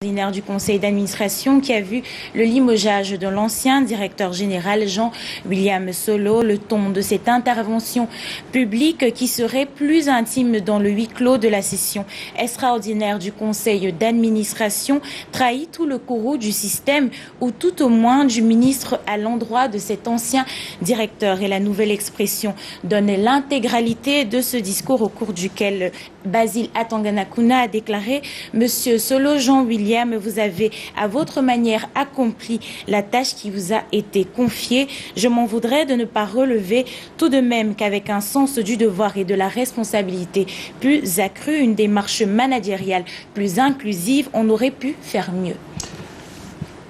Ordinaire du conseil d'administration qui a vu le limogeage de l'ancien directeur général Jean-William Solo, le ton de cette intervention publique qui serait plus intime dans le huis clos de la session extraordinaire du conseil d'administration trahit tout le courroux du système ou tout au moins du ministre à l'endroit de cet ancien directeur. Et la nouvelle expression donne l'intégralité de ce discours au cours duquel Basile Atanganakuna a déclaré « Monsieur Solo Jean-William, vous avez à votre manière accompli la tâche qui vous a été confiée. Je m'en voudrais de ne pas relever tout de même qu'avec un sens du devoir et de la responsabilité plus accru, une démarche managériale plus inclusive, on aurait pu faire mieux. »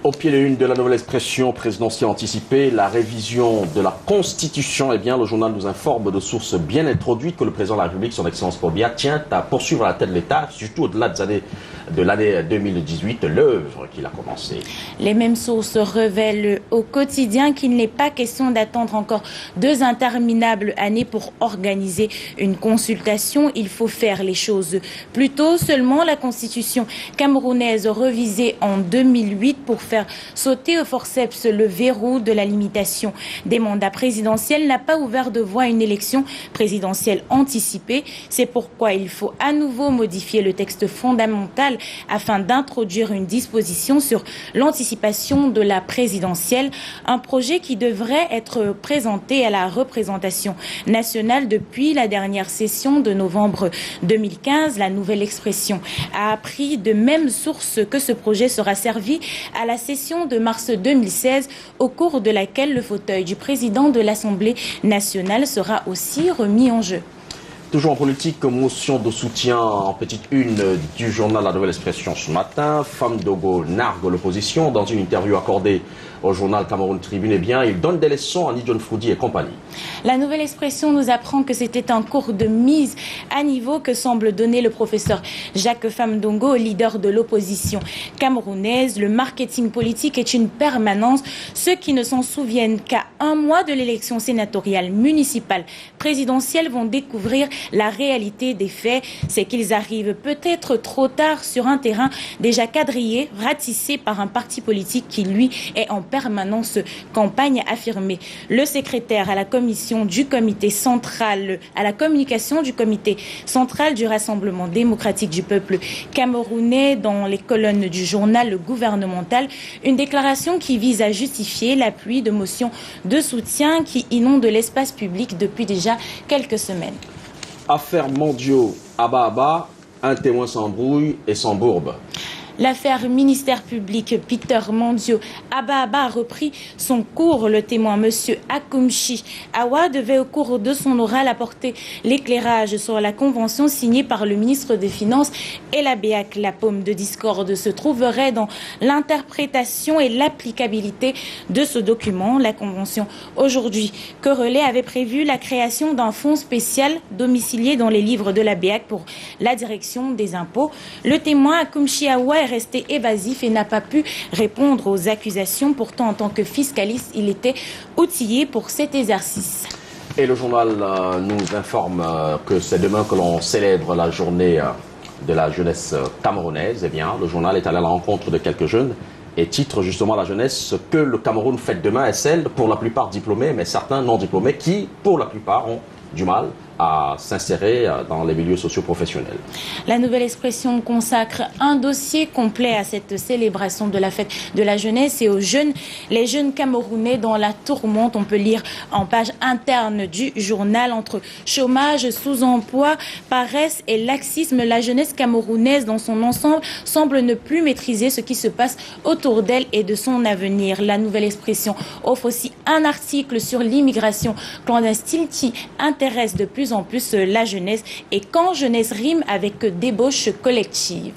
Au pied de l'une de la nouvelle expression présidentielle anticipée, la révision de la Constitution, eh bien, le journal nous informe de sources bien introduites que le président de la République, son Excellence Paul Biya, tient à poursuivre à la tête de l'État, surtout au-delà de l'année 2018, l'œuvre qu'il a commencée. Les mêmes sources révèlent au quotidien qu'il n'est pas question d'attendre encore 2 interminables années pour organiser une consultation. Il faut faire les choses plus tôt. Seulement, la Constitution camerounaise revisée en 2008 pour faire sauter au forceps le verrou de la limitation des mandats présidentiels n'a pas ouvert de voie à une élection présidentielle anticipée. C'est pourquoi il faut à nouveau modifier le texte fondamental afin d'introduire une disposition sur l'anticipation de la présidentielle, un projet qui devrait être présenté à la représentation nationale depuis la dernière session de novembre 2015. La nouvelle expression a appris de mêmes sources que ce projet sera servi à la session de mars 2016, au cours de laquelle le fauteuil du président de l'Assemblée nationale sera aussi remis en jeu. Toujours en politique, motion de soutien en petite une du journal La Nouvelle Expression ce matin. Femme Dogo nargue l'opposition dans une interview accordée au journal Cameroun Tribune. Eh bien, il donne des leçons à Nidjon Froudi et compagnie. La Nouvelle Expression nous apprend que c'était un cours de mise à niveau que semble donner le professeur Jacques Famdongo, leader de l'opposition camerounaise. Le marketing politique est une permanence. Ceux qui ne s'en souviennent qu'à un mois de l'élection sénatoriale, municipale, présidentielle vont découvrir la réalité des faits. C'est qu'ils arrivent peut-être trop tard sur un terrain déjà quadrillé, ratissé par un parti politique qui, lui, est en permanence campagne, affirmée le secrétaire à la commission du comité central, à la communication du comité central du Rassemblement démocratique du peuple camerounais dans les colonnes du journal gouvernemental. Une déclaration qui vise à justifier l'appui de motions de soutien qui inondent l'espace public depuis déjà quelques semaines. Affaire Mondiaux, Abba, un témoin s'embrouille et s'embourbe. L'affaire ministère public Peter Mondio Abba a repris son cours. Le témoin, M. Akumshi Awa, devait au cours de son oral apporter l'éclairage sur la convention signée par le ministre des Finances et la BEAC. La paume de discorde se trouverait dans l'interprétation et l'applicabilité de ce document. La convention aujourd'hui querellée avait prévu la création d'un fonds spécial domicilié dans les livres de la BEAC pour la direction des impôts. Le témoin Akumshi Awa est resté évasif et n'a pas pu répondre aux accusations. Pourtant, en tant que fiscaliste, il était outillé pour cet exercice. Et le journal nous informe que c'est demain que l'on célèbre la journée de la jeunesse camerounaise. Eh bien, le journal est allé à la rencontre de quelques jeunes et titre justement la jeunesse ce que le Cameroun fête demain est celle, pour la plupart diplômés, mais certains non diplômés, qui, pour la plupart, ont du mal à s'insérer dans les milieux socio-professionnels. La Nouvelle Expression consacre un dossier complet à cette célébration de la fête de la jeunesse et aux jeunes. Les jeunes Camerounais dans la tourmente, on peut lire en page interne du journal, entre chômage, sous-emploi, paresse et laxisme, la jeunesse camerounaise dans son ensemble semble ne plus maîtriser ce qui se passe autour d'elle et de son avenir. La Nouvelle Expression offre aussi un article sur l'immigration clandestine qui intéresse de plus en plus la jeunesse et quand jeunesse rime avec débauche collective.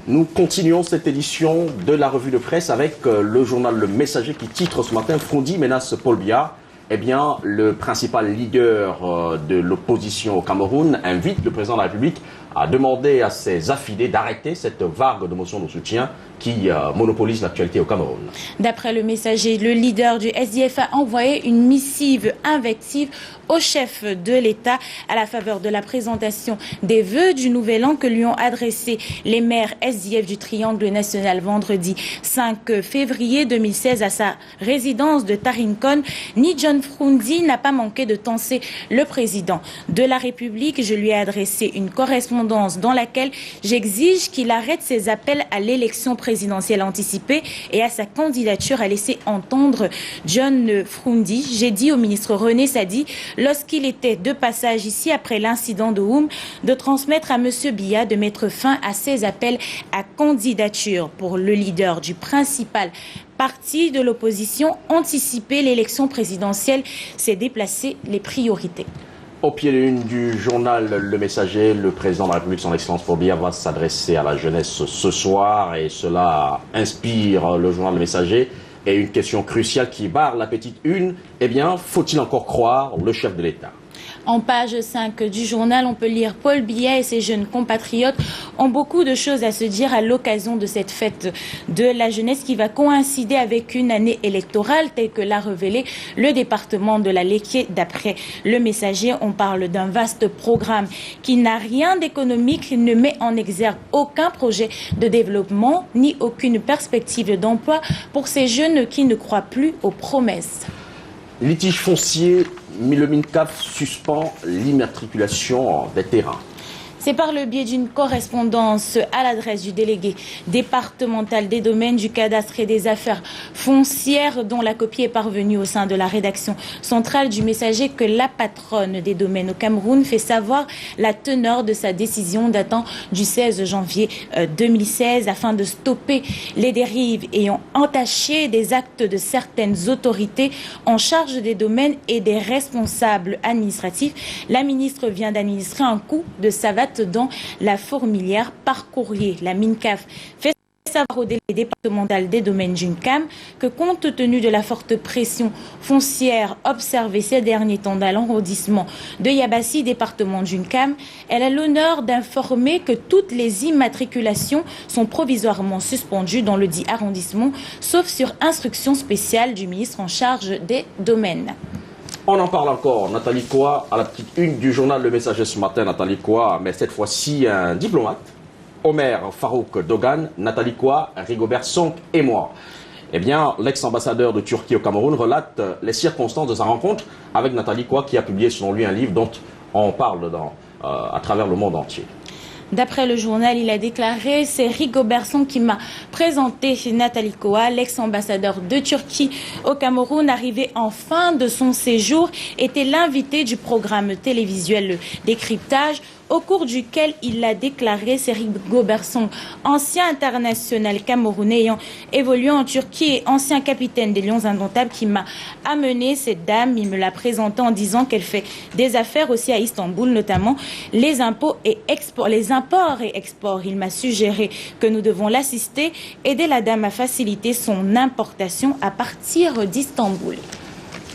Nous continuons cette édition de la revue de presse avec le journal Le Messager qui titre ce matin « Frondi menace Paul Biya ». Eh bien, le principal leader de l'opposition au Cameroun invite le président de la République a demandé à ses affidés d'arrêter cette vague de motions de soutien qui monopolise l'actualité au Cameroun. D'après le Messager, le leader du SDF a envoyé une missive invective au chef de l'État à la faveur de la présentation des vœux du Nouvel An que lui ont adressé les maires SDF du Triangle National vendredi 5 février 2016 à sa résidence de Tarinkon. Ni John Froundi n'a pas manqué de tenser le président de la République. Je lui ai adressé une correspondance dans laquelle j'exige qu'il arrête ses appels à l'élection présidentielle anticipée et à sa candidature, a laissé entendre John Froundi. J'ai dit au ministre René Sadi, lorsqu'il était de passage ici après l'incident de Oum, de transmettre à M. Biya de mettre fin à ses appels à candidature. Pour le leader du principal parti de l'opposition, anticiper l'élection présidentielle, c'est déplacer les priorités. Au pied de l'une du journal Le Messager, le président de la République, son Excellence Paul Biya, va s'adresser à la jeunesse ce soir et cela inspire le journal Le Messager. Et une question cruciale qui barre la petite une, eh bien, faut-il encore croire le chef de l'État ? En page 5 du journal, on peut lire Paul Biya et ses jeunes compatriotes ont beaucoup de choses à se dire à l'occasion de cette fête de la jeunesse qui va coïncider avec une année électorale telle que l'a révélé le département de la Léquié. D'après le Messager, on parle d'un vaste programme qui n'a rien d'économique, ne met en exergue aucun projet de développement ni aucune perspective d'emploi pour ces jeunes qui ne croient plus aux promesses. Litige foncier, le MINCAF suspend l'immatriculation des terrains. C'est par le biais d'une correspondance à l'adresse du délégué départemental des domaines, du cadastre et des affaires foncières dont la copie est parvenue au sein de la rédaction centrale du Messager que la patronne des domaines au Cameroun fait savoir la teneur de sa décision datant du 16 janvier 2016 afin de stopper les dérives ayant entaché des actes de certaines autorités en charge des domaines et des responsables administratifs. La ministre vient d'administrer un coup de savate dans la fourmilière par courrier. La MINCAF fait savoir au délégué départemental des domaines d'UNCAM que compte tenu de la forte pression foncière observée ces derniers temps dans l'arrondissement de Yabassi, département d'UNCAM, elle a l'honneur d'informer que toutes les immatriculations sont provisoirement suspendues dans le dit arrondissement, sauf sur instruction spéciale du ministre en charge des domaines. On en parle encore. Nathalie Koua, à la petite une du journal Le Messager ce matin, Nathalie Koua, mais cette fois-ci un diplomate, Omer Farouk Dogan, Nathalie Koua, Rigobert Sonk et moi. Eh bien, l'ex-ambassadeur de Turquie au Cameroun relate les circonstances de sa rencontre avec Nathalie Koua, qui a publié selon lui un livre dont on parle à travers le monde entier. D'après le journal, il a déclaré « C'est Rigobert Sonk qui m'a présenté Nathalie Koua, l'ex-ambassadeur de Turquie au Cameroun, arrivé en fin de son séjour, était l'invité du programme télévisuel Décryptage » au cours duquel il a déclaré c'est Rigobert Sonk, ancien international camerounais ayant évolué en Turquie et ancien capitaine des Lions Indomptables qui m'a amené cette dame. Il me l'a présentée en disant qu'elle fait des affaires aussi à Istanbul, notamment les imports et exports. Il m'a suggéré que nous devons l'assister, aider la dame à faciliter son importation à partir d'Istanbul.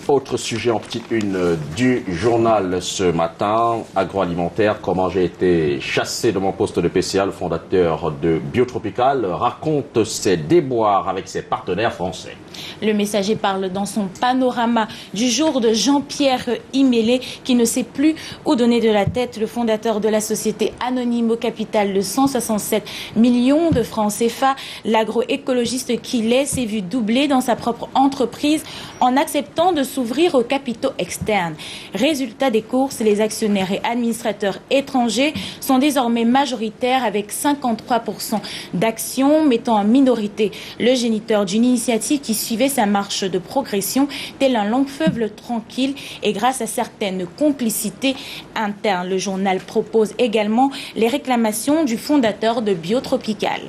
Autre sujet en petite une du journal ce matin, agroalimentaire, comment j'ai été chassé de mon poste de PCA, le fondateur de Biotropical raconte ses déboires avec ses partenaires français. Le Messager parle dans son panorama du jour de Jean-Pierre Imélé qui ne sait plus où donner de la tête. Le fondateur de la société anonyme au capital de 167 millions de francs CFA, l'agroécologiste qu'il est, s'est vu doubler dans sa propre entreprise en acceptant de s'ouvrir aux capitaux externes. Résultat des courses, les actionnaires et administrateurs étrangers sont désormais majoritaires avec 53% d'actions, mettant en minorité le géniteur d'une initiative qui suivait sa marche de progression tel un long fleuve tranquille et grâce à certaines complicités internes. Le journal propose également les réclamations du fondateur de Biotropical.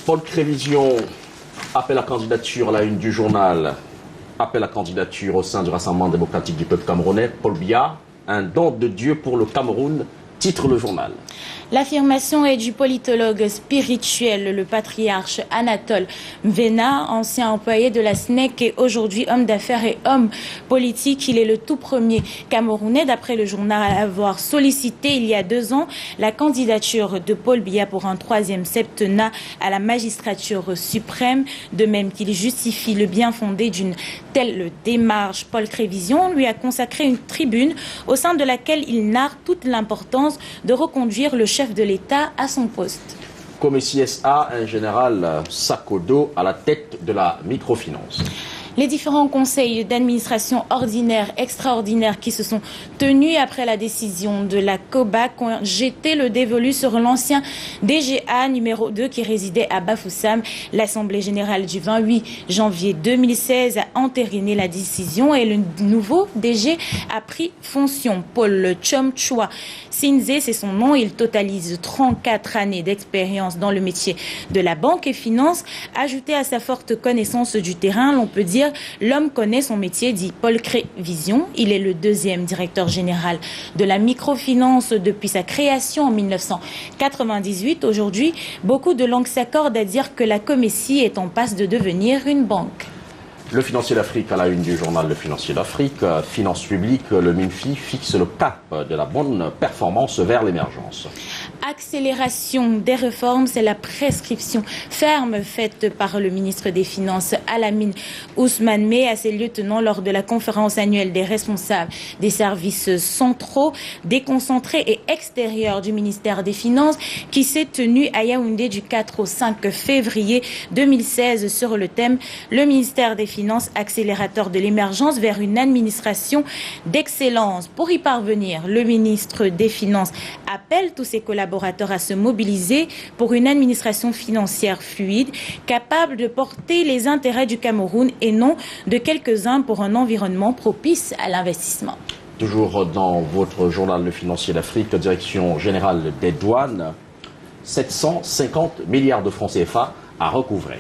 Paul Crévision, appel à candidature à la une du journal. Appel à candidature au sein du Rassemblement démocratique du peuple camerounais. Paul Biya, un don de Dieu pour le Cameroun, Titre le journal. L'affirmation est du politologue spirituel, le patriarche Anatole Mvena, ancien employé de la SNEC et aujourd'hui homme d'affaires et homme politique. Il est le tout premier Camerounais, d'après le journal, à avoir sollicité il y a 2 ans la candidature de Paul Biya pour un 3e septennat à la magistrature suprême. De même qu'il justifie le bien fondé d'une telle démarche, Paul Crévision lui a consacré une tribune au sein de laquelle il narre toute l'importance de reconduire le chef de l'État à son poste. Comme CSA, un général Sakodo à la tête de la microfinance. Les différents conseils d'administration ordinaires, extraordinaires qui se sont tenus après la décision de la COBAC ont jeté le dévolu sur l'ancien DGA numéro 2 qui résidait à Bafoussam. L'Assemblée générale du 28 janvier 2016 a entériné la décision et le nouveau DG a pris fonction. Paul Chomchua Sinze, c'est son nom. Il totalise 34 années d'expérience dans le métier de la banque et finance. Ajouté à sa forte connaissance du terrain, l'on peut dire l'homme connaît son métier, dit Paul Crévision. Il est le 2e directeur général de la microfinance depuis sa création en 1998. Aujourd'hui, beaucoup de langues s'accordent à dire que la Comécie est en passe de devenir une banque. Le Financier d'Afrique à la une du journal Le Financier d'Afrique. Finances publiques, le MINFI fixe le cap de la bonne performance vers l'émergence. Accélération des réformes, c'est la prescription ferme faite par le ministre des Finances Alamine Ousmane Meh à ses lieutenants lors de la conférence annuelle des responsables des services centraux, déconcentrés et extérieurs du ministère des Finances qui s'est tenue à Yaoundé du 4 au 5 février 2016 sur le thème « Le ministère des Finances, accélérateur de l'émergence vers une administration d'excellence ». Pour y parvenir, le ministre des Finances appelle tous ses collaborateurs à se mobiliser pour une administration financière fluide, capable de porter les intérêts du Cameroun et non de quelques-uns pour un environnement propice à l'investissement. Toujours dans votre journal Le Financier d'Afrique, Direction générale des douanes, 750 milliards de francs CFA à recouvrer.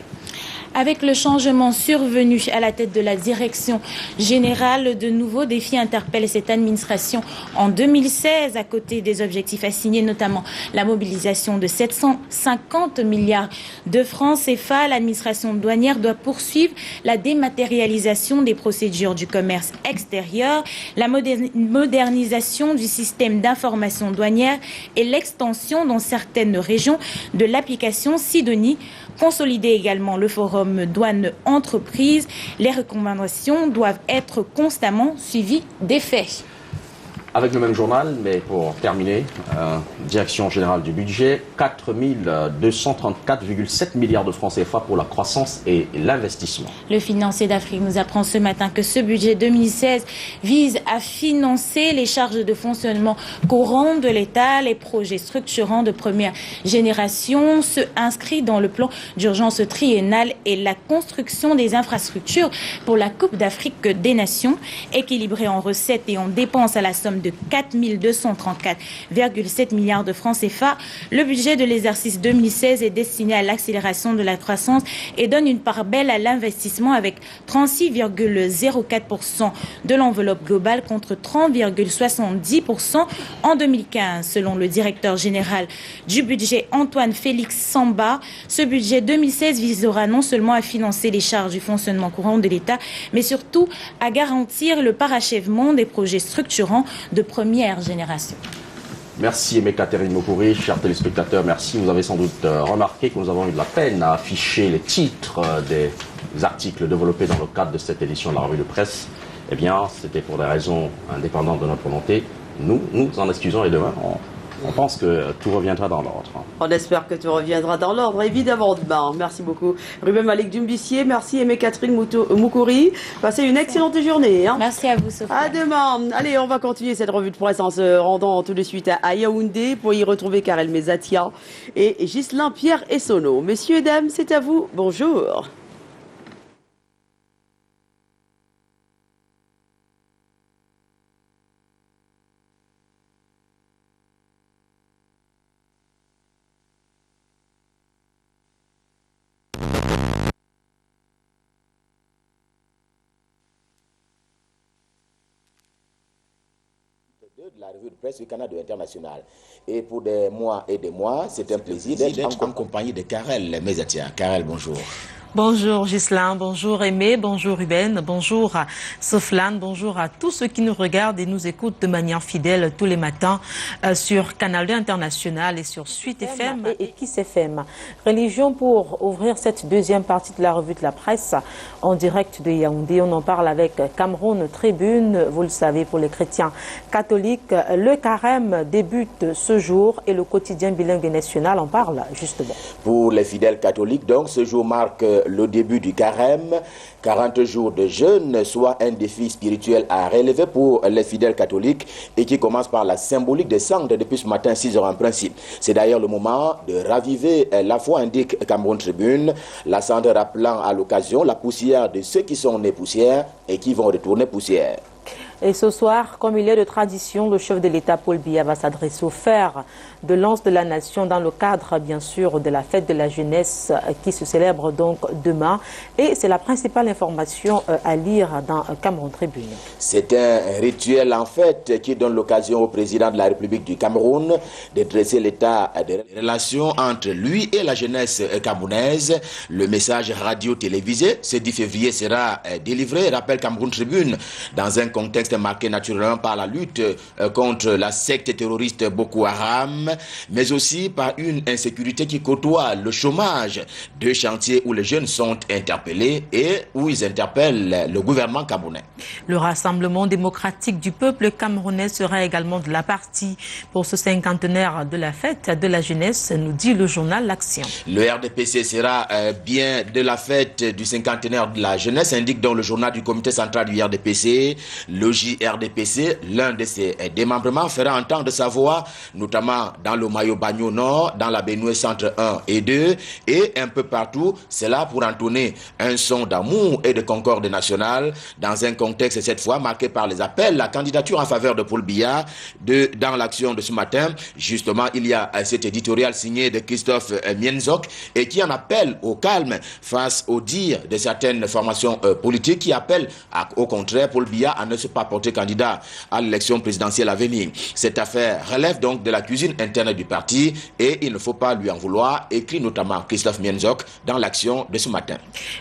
Avec le changement survenu à la tête de la direction générale, de nouveaux défis interpellent cette administration en 2016, à côté des objectifs assignés, notamment la mobilisation de 750 milliards de francs CFA. L'administration douanière doit poursuivre la dématérialisation des procédures du commerce extérieur, la modernisation du système d'information douanière et l'extension dans certaines régions de l'application Sidonie. Consolider également le forum douane-entreprise. Les recommandations doivent être constamment suivies des faits. Avec le même journal, mais pour terminer, Direction générale du budget, 4 234,7 milliards de francs CFA pour la croissance et l'investissement. Le Financier d'Afrique nous apprend ce matin que ce budget 2016 vise à financer les charges de fonctionnement courant de l'État, les projets structurants de première génération, ceux inscrits dans le plan d'urgence triennal et la construction des infrastructures pour la Coupe d'Afrique des Nations, équilibré en recettes et en dépenses à la somme de 4 234,7 milliards de francs CFA. Le budget de l'exercice 2016 est destiné à l'accélération de la croissance et donne une part belle à l'investissement avec 36,04% de l'enveloppe globale contre 30,70% en 2015. Selon le directeur général du budget Antoine Félix Samba, ce budget 2016 visera non seulement à financer les charges du fonctionnement courant de l'État, mais surtout à garantir le parachèvement des projets structurants de première génération. Merci Aimé Catherine Mokouri, chers téléspectateurs, merci. Vous avez sans doute remarqué que nous avons eu de la peine à afficher les titres des articles développés dans le cadre de cette édition de la revue de presse. Eh bien, c'était pour des raisons indépendantes de notre volonté. Nous en excusons et demain, on pense que tout reviendra dans l'ordre. On espère que tout reviendra dans l'ordre, évidemment, demain. Merci beaucoup. Ruben Malik Dumbissier, merci Aimé Catherine Moukouri. Passez une excellente journée. Merci à vous, Sophie. À demain. Allez, on va continuer cette revue de presse en se rendant tout de suite à Yaoundé pour y retrouver Karel Mezatia et Ghislain Pierre Essonneau. Messieurs et dames, c'est à vous. Bonjour. De la revue de presse du Canada international. Et pour des mois et des mois, c'est un plaisir d'être en compagnie de Karel Mezatia. Karel, bonjour. Bonjour Ghislain, bonjour Aimé, bonjour Ruben, bonjour Soflane, bonjour à tous ceux qui nous regardent et nous écoutent de manière fidèle tous les matins sur Canal 2 International et sur Suite FM et Kiss FM. Religion pour ouvrir cette deuxième partie de la revue de la presse en direct de Yaoundé. On en parle avec Cameroun Tribune. Vous le savez, pour les chrétiens catholiques, le carême débute ce jour et le quotidien bilingue national en parle justement. Pour les fidèles catholiques, donc, ce jour marque le début du carême, 40 jours de jeûne, soit un défi spirituel à relever pour les fidèles catholiques et qui commence par la symbolique des cendres depuis ce matin 6 h en principe. C'est d'ailleurs le moment de raviver la foi, indique Cameroun Tribune, la cendre rappelant à l'occasion la poussière de ceux qui sont nés poussière et qui vont retourner poussière. Et ce soir, comme il est de tradition, le chef de l'État Paul Biya va s'adresser au fer de lance de la nation dans le cadre, bien sûr, de la fête de la jeunesse qui se célèbre donc demain. Et c'est la principale information à lire dans Cameroun Tribune. C'est un rituel, en fait, qui donne l'occasion au président de la République du Cameroun de dresser l'état des relations entre lui et la jeunesse camerounaise. Le message radio-télévisé, ce 10 février, sera délivré, rappelle Cameroun Tribune, dans un contexte marqué naturellement par la lutte contre la secte terroriste Boko Haram, mais aussi par une insécurité qui côtoie le chômage, deux chantiers où les jeunes sont interpellés et où ils interpellent le gouvernement camerounais. Le Rassemblement démocratique du peuple camerounais sera également de la partie pour ce cinquantenaire de la fête de la jeunesse, nous dit le journal L'Action. Le RDPC sera bien de la fête du cinquantenaire de la jeunesse, indique dans le journal du comité central du RDPC. Le JRDPC, l'un de ses démembrements, fera entendre sa voix, notamment dans le Mayo-Bagno Nord, dans la Benue Centre 1 et 2, et un peu partout. C'est là pour entonner un son d'amour et de concorde nationale, dans un contexte cette fois marqué par les appels, la candidature en faveur de Paul Biya. Dans l'action de ce matin, justement, il y a cet éditorial signé de Christophe Mienzok et qui en appelle au calme face aux dires de certaines formations politiques qui appellent au contraire Paul Biya à ne se pas porter candidat à l'élection présidentielle à venir. Cette affaire relève donc de la cuisine interne du parti et il ne faut pas lui en vouloir, écrit notamment Christophe Mienzok dans l'action de ce matin.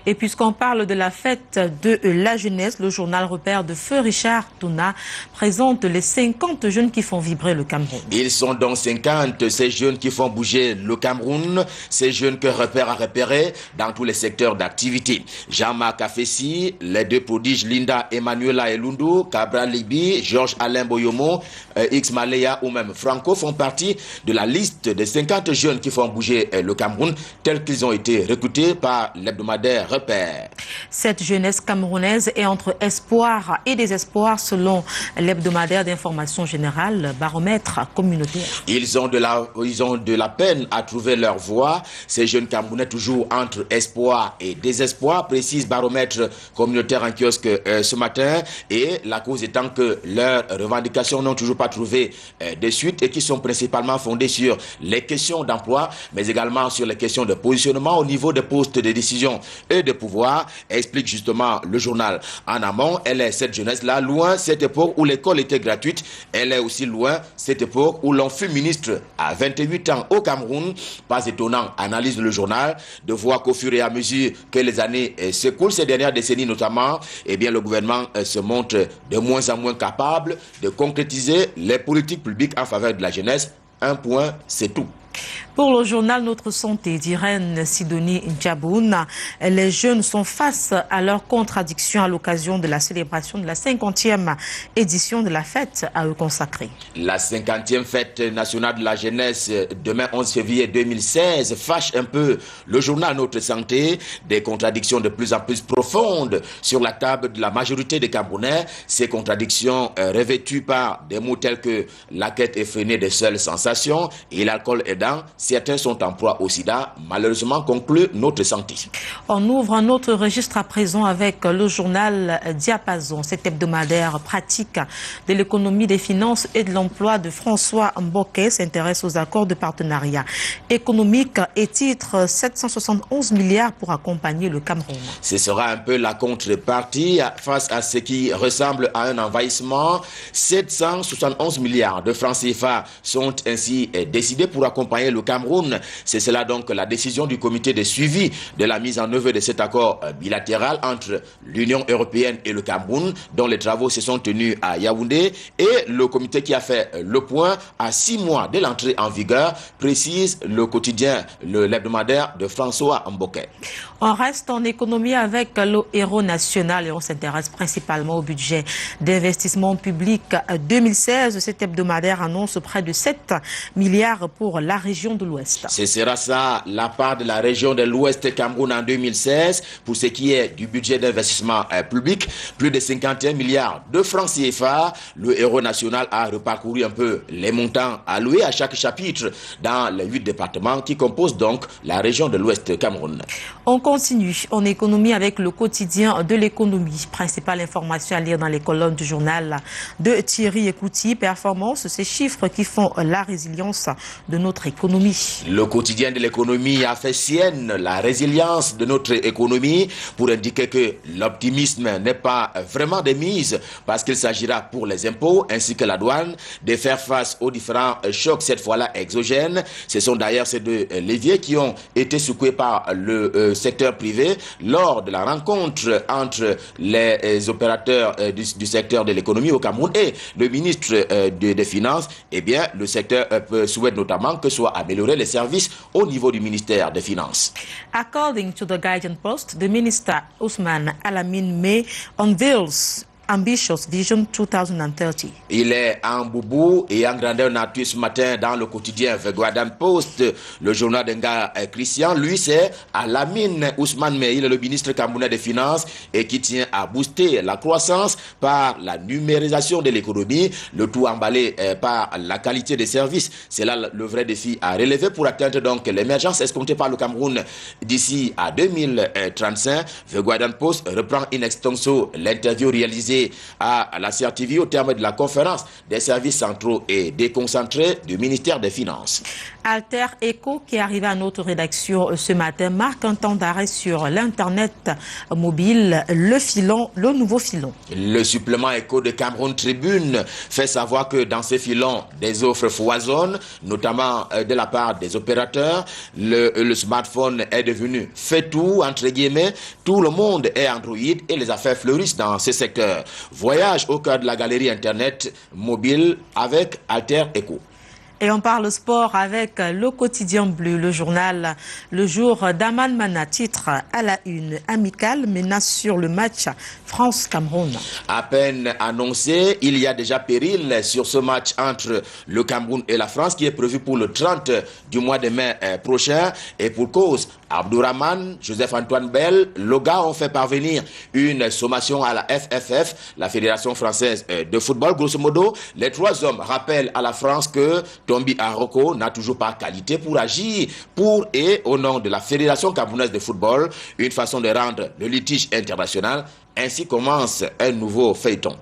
Et puisqu'on parle de la fête de la jeunesse, le journal Repère de Feu Richard Touna présente les 50 jeunes qui font vibrer le Cameroun. Ils sont donc 50, ces jeunes qui font bouger le Cameroun, ces jeunes que Repère a repérés dans tous les secteurs d'activité. Jean-Marc Afessi, les deux prodiges Linda Emmanuela Elundu, Cabral Libi, Georges Alain Boyomo, X Malaya ou même Franco font partie de la liste des 50 jeunes qui font bouger le Cameroun, tels qu'ils ont été recrutés par l'hebdomadaire Repère. Cette jeunesse camerounaise est entre espoir et désespoir selon l'hebdomadaire d'information générale, baromètre communautaire. Ils ont de la peine à trouver leur voie. Ces jeunes Camerounais toujours entre espoir et désespoir, précise baromètre communautaire en kiosque ce matin. Et la cause étant que leurs revendications n'ont toujours pas trouvé de suite et qui sont principalement fondées sur les questions d'emploi, mais également sur les questions de positionnement au niveau des postes de décision et de pouvoir, explique justement le journal. En amont, elle est cette jeunesse-là, loin cette époque où l'école était gratuite. Elle est aussi loin cette époque où l'on fut ministre à 28 ans au Cameroun. Pas étonnant, analyse le journal, de voir qu'au fur et à mesure que les années s'écoulent, ces dernières décennies notamment, eh bien le gouvernement se montre de moins en moins capable de concrétiser les politiques publiques en faveur de la jeunesse. Un point, c'est tout. Pour le journal Notre Santé d'Irène Sidonie Djaboun, les jeunes sont face à leurs contradictions à l'occasion de la célébration de la 50e édition de la fête à eux consacrée. La 50e fête nationale de la jeunesse, demain 11 février 2016, fâche un peu le journal Notre Santé. Des contradictions de plus en plus profondes sur la table de la majorité des Camerounais. Ces contradictions revêtues par des mots tels que la quête effrénée des seules sensations et l'alcool est Là-dedans, certains sont en proie au sida, malheureusement, conclut notre santé. On ouvre un autre registre à présent avec le journal Diapason, cet hebdomadaire pratique de l'économie, des finances et de l'emploi de François Mboké s'intéresse aux accords de partenariat économique et titre 771 milliards pour accompagner le Cameroun. Ce sera un peu la contrepartie face à ce qui ressemble à un envahissement. 771 milliards de francs CFA sont ainsi décidés pour accompagner le Cameroun. C'est cela donc la décision du comité de suivi de la mise en œuvre de cet accord bilatéral entre l'Union européenne et le Cameroun, dont les travaux se sont tenus à Yaoundé, et le comité qui a fait le point à 6 mois de l'entrée en vigueur, précise le quotidien, l'hebdomadaire de François Mboké. On reste en économie avec le héros national et on s'intéresse principalement au budget d'investissement public 2016. Cet hebdomadaire annonce près de 7 milliards pour la région de l'Ouest. Ce sera ça, la part de la région de l'Ouest Cameroun en 2016. Pour ce qui est du budget d'investissement public, plus de 51 milliards de francs CFA. Le héros national a reparcouru un peu les montants alloués à chaque chapitre dans les 8 départements qui composent donc la région de l'Ouest Cameroun. On continue en économie avec le quotidien de l'économie. Principale information à lire dans les colonnes du journal de Thierry Ekouti. Performance, ces chiffres qui font la résilience de notre économie. Le quotidien de l'économie a fait sienne la résilience de notre économie pour indiquer que l'optimisme n'est pas vraiment de mise parce qu'il s'agira pour les impôts ainsi que la douane de faire face aux différents chocs, cette fois-là exogènes. Ce sont d'ailleurs ces deux leviers qui ont été secoués par le secteur privé lors de la rencontre entre les opérateurs du secteur de l'économie au Cameroun et le ministre des Finances. Eh bien, le secteur souhaite notamment que soient améliorés les services au niveau du ministère des Finances. According to the Guardian Post, the minister Ousmane Alamine May unveils Ambitious Vision 2030. Il est en boubou et en grandeur nature ce matin dans le quotidien The Guardian Post. Le journal d'un gars Christian, lui c'est Alamine Ousmane May, il est le ministre camerounais des Finances et qui tient à booster la croissance par la numérisation de l'économie, le tout emballé par la qualité des services. C'est là le vrai défi à relever pour atteindre donc l'émergence escomptée par le Cameroun d'ici à 2035. The Guardian Post reprend in extenso l'interview réalisée à la CRTV au terme de la conférence des services centraux et déconcentrés du ministère des Finances. Alter Echo, qui est arrivé à notre rédaction ce matin, marque un temps d'arrêt sur l'Internet mobile, le nouveau filon. Le supplément Echo de Cameroun Tribune fait savoir que dans ces filons, des offres foisonnent, notamment de la part des opérateurs. Le smartphone est devenu fait tout, entre guillemets. Tout le monde est Android et les affaires fleurissent dans ce secteur. Voyage au cœur de la galerie Internet mobile avec Alter Echo. Et on parle sport avec le quotidien bleu, le journal Le Jour d'Aman Mana, titre à la une, amical menace sur le match France-Cameroun. À peine annoncé, il y a déjà péril sur ce match entre le Cameroun et la France qui est prévu pour le 30 du mois de mai prochain. Et pour cause, Abdourahmane, Joseph-Antoine Bell, Loga ont fait parvenir une sommation à la FFF, la Fédération française de football. Grosso modo, les trois hommes rappellent à la France que Tombi Aroko n'a toujours pas qualité pour agir pour et au nom de la Fédération camerounaise de football, une façon de rendre le litige international. Ainsi commence un nouveau feuilleton.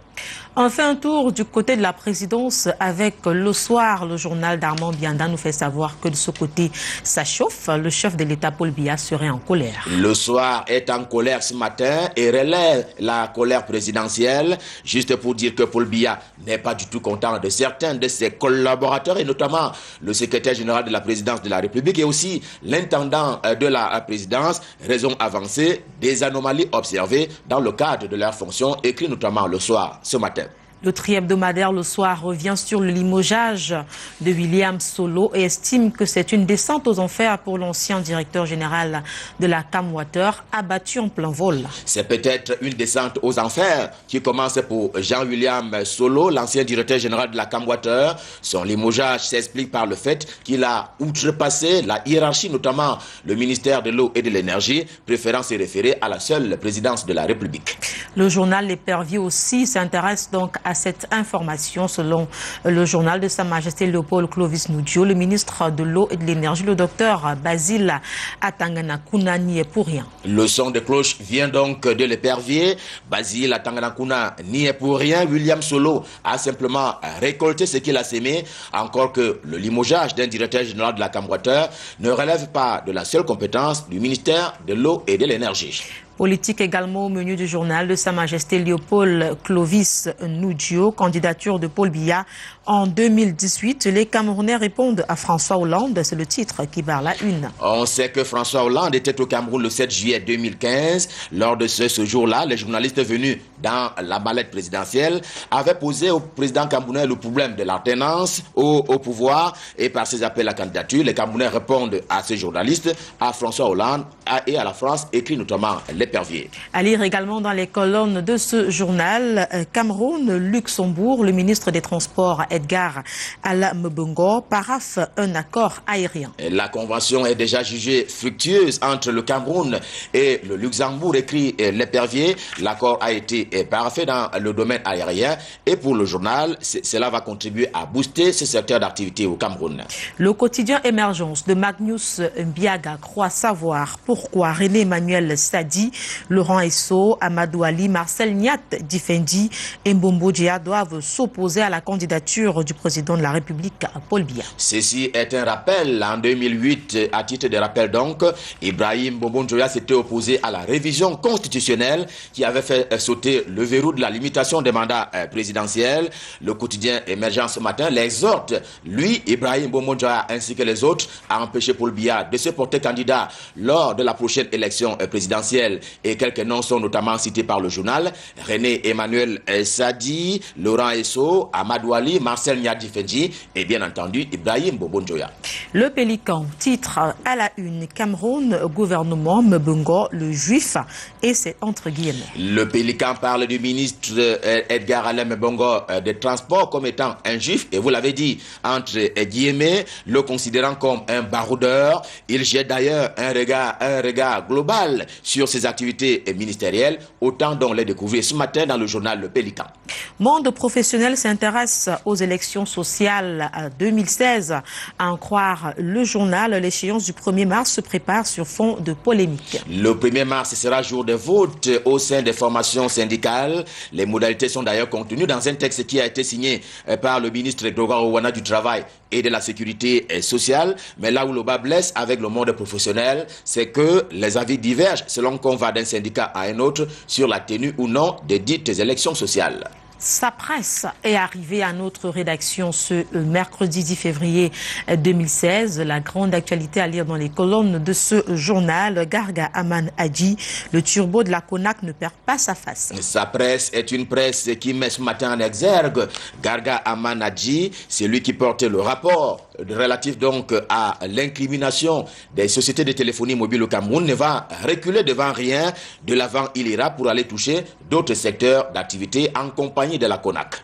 On fait un tour du côté de la présidence avec Le Soir. Le journal d'Armand Bianda nous fait savoir que de ce côté, ça chauffe. Le chef de l'État, Paul Biya, serait en colère. Le Soir est en colère ce matin et relève la colère présidentielle. Juste pour dire que Paul Biya n'est pas du tout content de certains de ses collaborateurs et notamment le secrétaire général de la présidence de la République et aussi l'intendant de la présidence. Raison avancée des anomalies observées dans le cadre de leur fonction, écrit notamment Le Soir ce matin. Le tri-hebdomadaire Le Soir revient sur le limogeage de William Solo et estime que c'est une descente aux enfers pour l'ancien directeur général de la Camwater, abattu en plein vol. C'est peut-être une descente aux enfers qui commence pour Jean-William Solo, l'ancien directeur général de la Camwater. Son limogeage s'explique par le fait qu'il a outrepassé la hiérarchie, notamment le ministère de l'eau et de l'énergie, préférant se référer à la seule présidence de la République. Le journal L'Épervier aussi s'intéresse donc à cette information. Selon le journal de Sa Majesté Léopold Clovis Nudjo, le ministre de l'Eau et de l'Énergie, le docteur Basile Atanganakuna, n'y est pour rien. Le son de cloche vient donc de L'Épervier. Basile Atanganakuna n'y est pour rien. William Solo a simplement récolté ce qu'il a sémé, encore que le limogeage d'un directeur général de la Camwater ne relève pas de la seule compétence du ministère de l'Eau et de l'Énergie. Politique également au menu du journal de Sa Majesté Léopold Clovis Nudjo, candidature de Paul Biya en 2018. Les Camerounais répondent à François Hollande, c'est le titre qui barre la une. On sait que François Hollande était au Cameroun le 7 juillet 2015. Lors de ce jour-là, les journalistes venus dans la mallette présidentielle avaient posé au président camerounais le problème de l'alternance au pouvoir, et par ses appels à candidature, les Camerounais répondent à ces journalistes, à François Hollande et à la France, écrit notamment L'Épervier. À lire également dans les colonnes de ce journal, Cameroun-Luxembourg, le ministre des Transports Edgar Ala-Mbongo paraphe un accord aérien. La convention est déjà jugée fructueuse entre le Cameroun et le Luxembourg, écrit L'Épervier. L'accord a été paraphé dans le domaine aérien et pour le journal, cela va contribuer à booster ce secteur d'activité au Cameroun. Le quotidien Émergence de Magnus Mbiaga croit savoir pourquoi René Emmanuel Sadi, Laurent Esso, Amadou Ali, Marcel Niat Difendi et Mbombo Djia doivent s'opposer à la candidature du président de la République, Paul Biya. Ceci est un rappel. En 2008, à titre de rappel donc, Ibrahim Mbombo Djia s'était opposé à la révision constitutionnelle qui avait fait sauter le verrou de la limitation des mandats présidentiels. Le quotidien Émergence ce matin l'exhorte, lui, Ibrahim Mbombo Djia, ainsi que les autres, à empêcher Paul Biya de se porter candidat lors de la prochaine élection présidentielle. Et quelques noms sont notamment cités par le journal: René Emmanuel Sadi, Laurent Esso, Amadou Ali, Marcel Niadi Fendji et bien entendu Ibrahim Mbombo Djia. Le Pélican titre à la une: Cameroun, gouvernement Mbongo, le juif, et c'est entre guillemets. Le Pélican parle du ministre Edgar Alain Mbongo des Transports comme étant un juif, et vous l'avez dit, entre guillemets, le considérant comme un baroudeur. Il jette d'ailleurs un regard global sur ses activités ministérielles, autant dont les découvrir ce matin dans le journal Le Pélican. Monde professionnel s'intéresse aux élections sociales 2016. À en croire le journal, l'échéance du 1er mars se prépare sur fond de polémique. Le 1er mars sera jour de vote au sein des formations syndicales. Les modalités sont d'ailleurs contenues dans un texte qui a été signé par le ministre Grégoire Ouana du Travail et de la Sécurité sociale. Mais là où le bas blesse avec le monde professionnel, c'est que les avis divergent selon qu'on va d'un syndicat à un autre sur la tenue ou non des dites élections sociales. Sa presse est arrivée à notre rédaction ce mercredi 10 février 2016. La grande actualité à lire dans les colonnes de ce journal: Garga Aman Adji, le turbo de la CONAC ne perd pas sa face. Sa presse est une presse qui met ce matin en exergue Garga Aman Adji, c'est lui qui portait le rapport relatif donc à l'incrimination des sociétés de téléphonie mobile au Cameroun. Ne va reculer devant rien. De l'avant, il ira pour aller toucher d'autres secteurs d'activité en compagnie de la CONAC.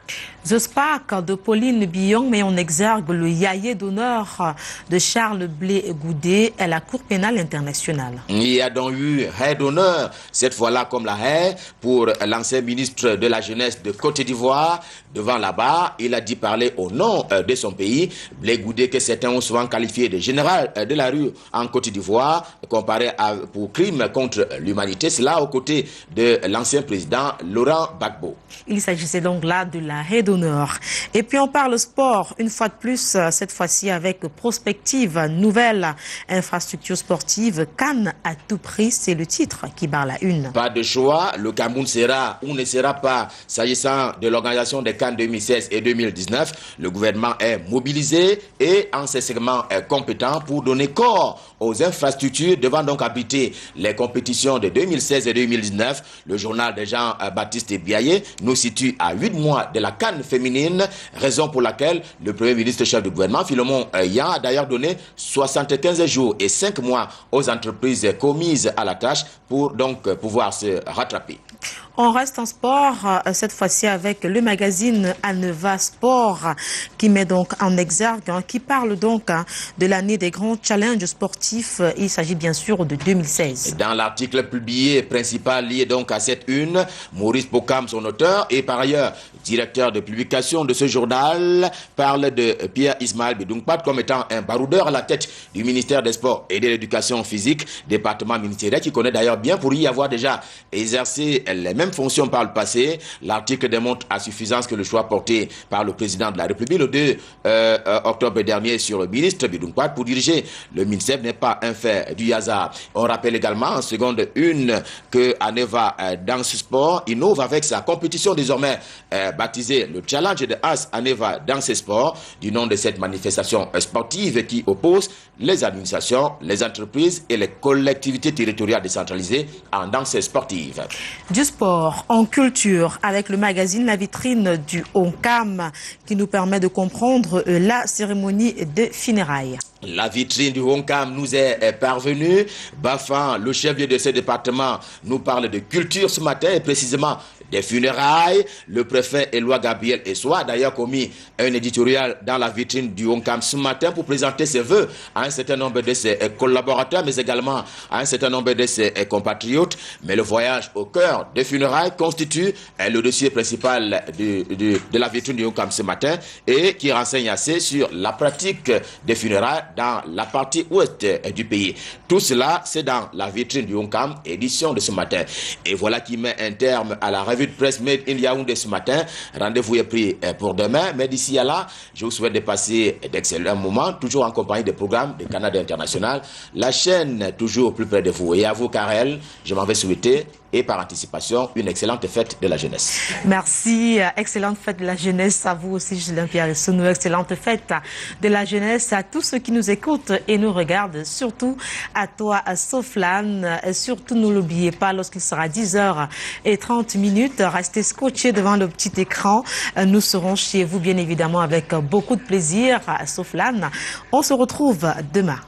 The Spark de Pauline Billon met en exergue le yaïé d'honneur de Charles Blé Goudé à la Cour pénale internationale. Il y a donc eu haie d'honneur, cette fois-là comme la haie, pour l'ancien ministre de la Jeunesse de Côte d'Ivoire. Devant la barre, il a dit parler au nom de son pays. Blé Goudé, que certains ont souvent qualifié de général de la rue en Côte d'Ivoire, comparé pour crime contre l'humanité, cela aux côtés de l'ancien président Laurent Gbagbo. Il s'agissait donc là de la haie d'honneur. Et puis on parle sport une fois de plus, cette fois-ci avec prospective, nouvelle infrastructure sportive, CAN à tout prix, c'est le titre qui barre la une. Pas de choix, le Cameroun sera ou ne sera pas, s'agissant de l'organisation des CAN 2016 et 2019, le gouvernement est mobilisé et incessamment compétent pour donner corps aux infrastructures devant donc abriter les compétitions de 2016 et 2019. Le journal de Jean-Baptiste Biaye nous situe à 8 mois de la CAN féminine, raison pour laquelle le Premier ministre chef du gouvernement, Philomon Yan, a d'ailleurs donné 75 jours et 5 mois aux entreprises commises à la tâche pour donc pouvoir se rattraper. On reste en sport, cette fois-ci avec le magazine Aneva Sport qui met donc en exergue, qui parle donc de l'année des grands challenges sportifs sportif. Il s'agit bien sûr de 2016. Dans l'article publié principal lié donc à cette une, Maurice Bokam, son auteur, et par ailleurs directeur de publication de ce journal, parle de Pierre Ismaël Bedoungpat comme étant un baroudeur à la tête du ministère des Sports et de l'Éducation physique, département ministériel qui connaît d'ailleurs bien pour y avoir déjà exercé les mêmes fonctions par le passé. L'article démontre à suffisance que le choix porté par le président de la République le 2 octobre dernier sur le ministre Bedoungpat pour diriger le ministère n'est pas un fait du hasard. On rappelle également en seconde une que Aneva dans ce sport innove avec sa compétition désormais baptisée le Challenge de As Aneva dans ce sport, du nom de cette manifestation sportive qui oppose les administrations, les entreprises et les collectivités territoriales décentralisées en danse sportive. Du sport en culture avec le magazine La Vitrine du Honkam qui nous permet de comprendre la cérémonie de funérailles. La vitrine du Honkam nous est parvenue. Bafan, le chef de ce département, nous parle de culture ce matin et précisément des funérailles. Le préfet Éloi Gabriel Essoa a d'ailleurs commis un éditorial dans la vitrine du Honkam ce matin pour présenter ses vœux à un certain nombre de ses collaborateurs, mais également à un certain nombre de ses compatriotes. Mais le voyage au cœur des funérailles constitue le dossier principal de la vitrine du Honkam ce matin et qui renseigne assez sur la pratique des funérailles dans la partie ouest du pays. Tout cela, c'est dans la vitrine du Honkam, édition de ce matin. Et voilà qui met un terme à la revue de presse Made in Yaoundé ce matin. Rendez-vous est pris pour demain. Mais d'ici à là, je vous souhaite de passer d'excellents moments, toujours en compagnie des programmes de Canada International. La chaîne toujours plus près de vous. Et à vous, Karel, je m'en vais souhaiter, et par anticipation, une excellente fête de la jeunesse. Merci, excellente fête de la jeunesse à vous aussi, Julien Pierre Sounou. Excellente fête de la jeunesse à tous ceux qui nous écoutent et nous regardent, surtout à toi, à Soflan. Surtout, ne l'oubliez pas, lorsqu'il sera 10h30, restez scotchés devant le petit écran. Nous serons chez vous, bien évidemment, avec beaucoup de plaisir à Soflan. On se retrouve demain.